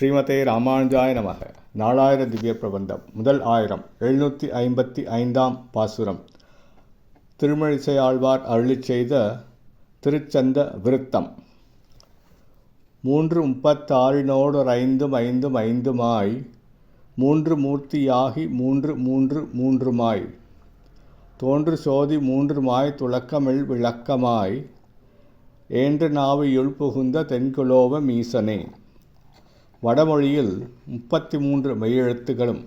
ஸ்ரீமதே ராமானுஜாய நமக. நாலாயிர திவ்ய பிரபந்தம். முதல் ஆயிரம் 755ஆம் பாசுரம். திருமழிசை ஆழ்வார் அருளிச் செய்த திருச்சந்த விருத்தம். 336 3 மூர்த்தியாகி 3 தோன்று சோதி 3 துளக்கமிழ் விளக்கமாய் ஏன்று நாவியுள் புகுந்த தென்குலோவ மீசனே. வடமொழியில் 33 மெய்யெழுத்துகளும்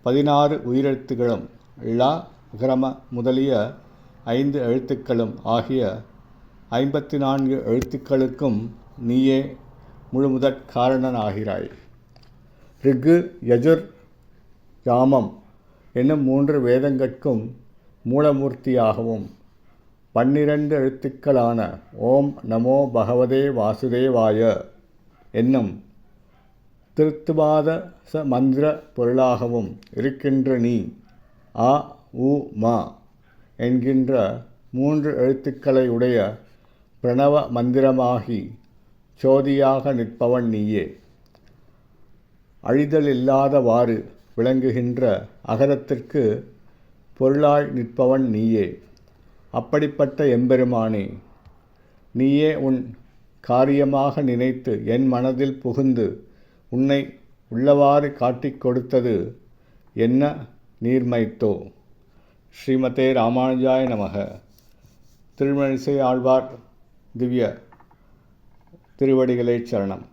16 உயிரெழுத்துகளும் ழ கிரம முதலிய 5 எழுத்துக்களும் ஆகிய 54 எழுத்துக்களுக்கும் நீயே முழுமுதற் காரணனாகிறாய். ரிக்கு, யஜுர், யாமம் என்னும் 3 வேதங்கட்கும் மூலமூர்த்தியாகவும் 12 எழுத்துக்களான ஓம் நமோ பகவதே வாசுதேவாய என்னும் திருத்துவாத மந்திர பொருளாகவும் இருக்கின்ற நீ அ உ ம என்கின்ற 3 எழுத்துக்களை உடைய பிரணவ மந்திரமாகி சோதியாக நிற்பவன் நீயே. அழிதலில்லாதவாறு விளங்குகின்ற அகரத்திற்கு பொருளாய் நிற்பவன் நீயே. அப்படிப்பட்ட எம்பெருமானே, நீயே உன் காரியமாக நினைத்து என் மனதில் புகுந்து உன்னை உள்ளவாறு காட்டிக் கொடுத்தது என்ன நீர்மைத்தோ. ஸ்ரீமதே ராமானுஜாய நமக. திருமழிசை ஆழ்வார் திவ்ய திருவடிகளே சரணம்.